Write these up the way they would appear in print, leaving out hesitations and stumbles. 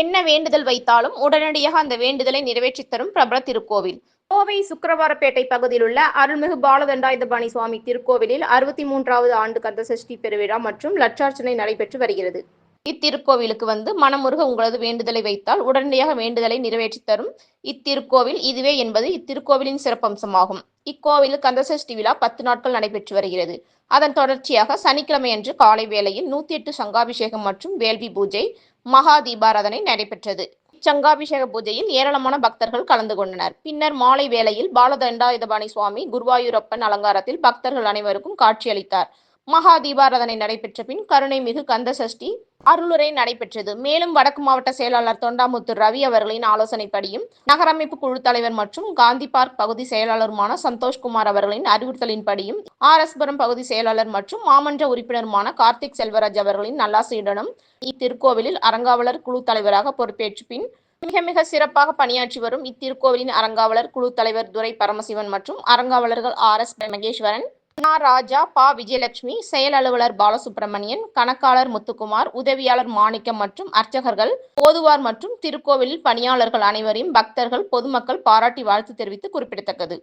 என்ன வேண்டுதல் வைத்தாலும் உடனடியாக அந்த வேண்டுதலை நிறைவேற்றித் தரும் பிரபல திருக்கோவில். கோவை சுக்கிரவாரப்பேட்டை பகுதியில் உள்ள அருள்மிகு பாலதண்டாயுதபாணி சுவாமி திருக்கோவிலில் 63வது ஆண்டு கந்தசஷ்டி பெருவிழா மற்றும் லட்சார்ச்சனை நடைபெற்று வருகிறது. இத்திருக்கோவிலுக்கு மனமுருக உங்களது வேண்டுதலை வைத்தால் உடனடியாக வேண்டுதலை நிறைவேற்றித் தரும் இத்திருக்கோவில் இதுவே என்பது இத்திருக்கோவிலின் சிறப்பம்சமாகும். இக்கோவிலில் கந்தசஷ்டி விழா 10 நாட்கள் நடைபெற்று வருகிறது. அதன் தொடர்ச்சியாக சனிக்கிழமையன்று காலை வேளையில் 108 சங்காபிஷேகம் மற்றும் வேள்வி பூஜை, மகா தீபாராதனை நடைபெற்றது. சங்காபிஷேக பூஜையில் ஏராளமான பக்தர்கள் கலந்து கொண்டனர். பின்னர் மாலை வேளையில் பாலதண்டாயுதபாணி சுவாமி குருவாயூரப்பன் அலங்காரத்தில் பக்தர்கள் அனைவருக்கும் காட்சியளித்தார். மகா தீபாராதனை நடைபெற்ற பின் கருணைமிகு கந்தசஷ்டி அருளுரை நடைபெற்றது. மேலும் வடக்கு மாவட்ட செயலாளர் தொண்டாமுத்தூர் ரவி அவர்களின் ஆலோசனைப்படியும் நகரமைப்பு குழு தலைவர் மற்றும் காந்தி பார்க் பகுதி செயலாளருமான சந்தோஷ்குமார் அவர்களின் அறிவுறுத்தலின்படியும் ஆர்எஸ்புரம் பகுதி செயலாளர் மற்றும் மாமன்ற உறுப்பினருமான கார்த்திக் செல்வராஜ் அவர்களின் நல்லாசையுடனும் இத்திருக்கோவிலில் அறங்காவலர் குழு தலைவராக பொறுப்பேற்ற பின் மிக சிறப்பாக பணியாற்றி வரும் இத்திருக்கோவிலின் அறங்காவலர் குழு தலைவர் துரை பரமசிவன் மற்றும் அறங்காவலர்கள் RS மகேஸ்வரன், ராஜா, பா விஜயலட்சுமி, செயல் அலுவலர் பாலசுப்ரமணியன், கணக்காளர் முத்துக்குமார், உதவியாளர் மாணிக்கம் மற்றும் அர்ச்சகர்கள், ஓதுவார் மற்றும் திருக்கோவிலில் பணியாளர்கள் அனைவரையும் பக்தர்கள், பொதுமக்கள் பாராட்டி வாழ்த்து தெரிவித்து குறிப்பிடத்தக்கது.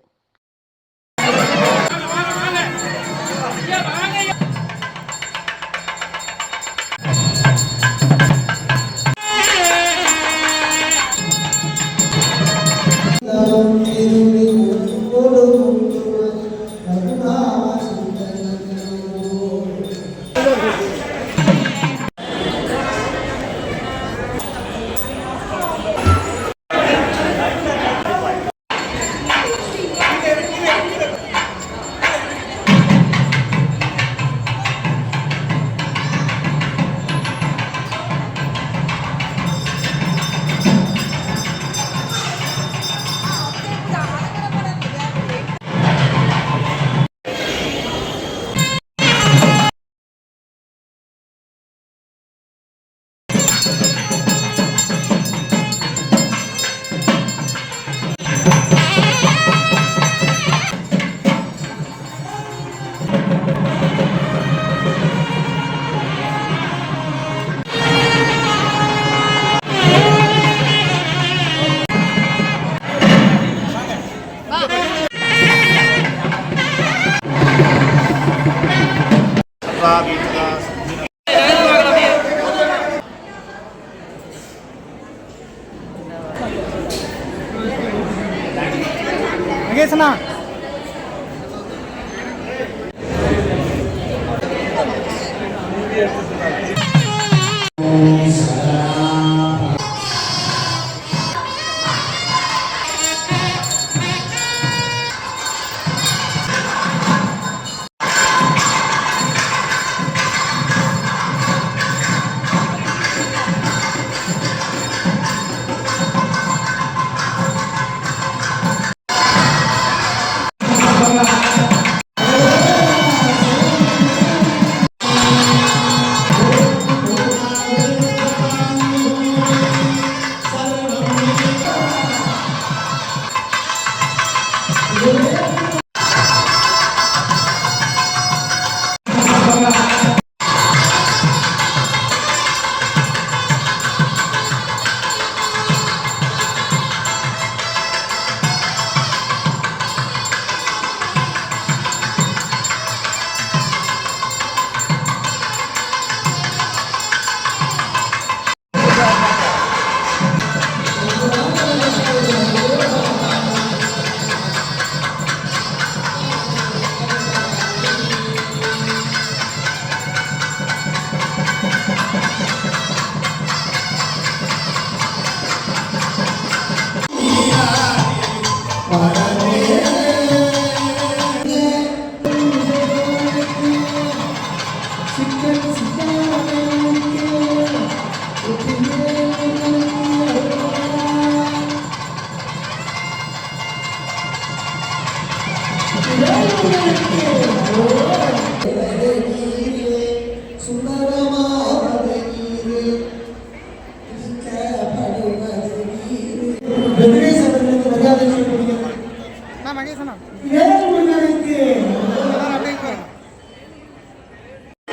மகேசனா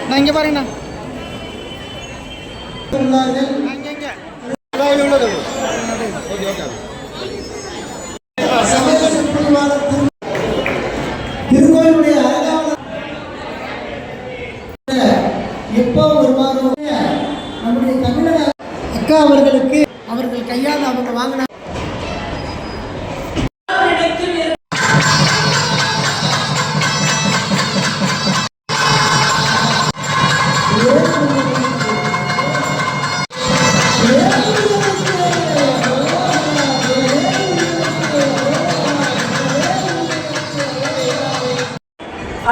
நான் இங்க பாருங்க. திருக்கோயிலுடைய எப்போ வருவாரோ நம்முடைய தமிழக அக்கா அவர்களுக்கு அவர்கள் கையால் அவங்க வாங்கின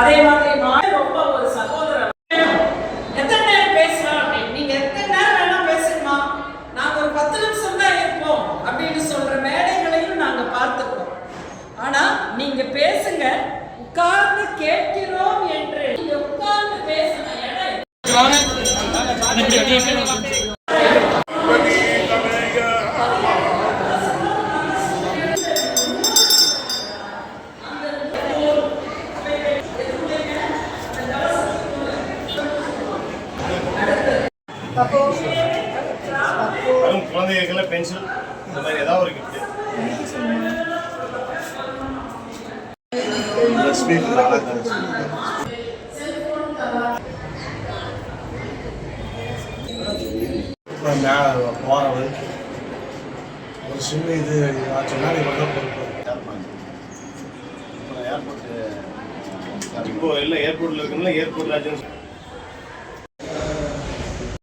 அதே மாதிரி ரொம்ப ஒரு சகோதரர் எத்தனை நேரம் பேசலாம் அப்படின்னு நீங்க எத்தனை நேரம் வேணா பேசுமா, நாங்க ஒரு 10 நிமிஷம் தான் இருப்போம் அப்படின்னு சொல்ற மேடைகளையும் நாங்க பார்த்திருக்கோம். ஆனா நீங்க பேசுங்க, உட்கார்ந்து கேட்கிறோம் என்று நீங்க உட்கார்ந்து பேசுன இடம் வரும் குழந்தைகளுக்கு பென்சில் இந்த மாதிரி ஏதாவது ஒரு கிஃப்ட் போறது ஒரு சின்ன இது சொன்னா ஏர்போர்ட் இப்போ இல்லை ஏர்போர்ட்ல இருக்குன்னா ஏர்போர்ட்ல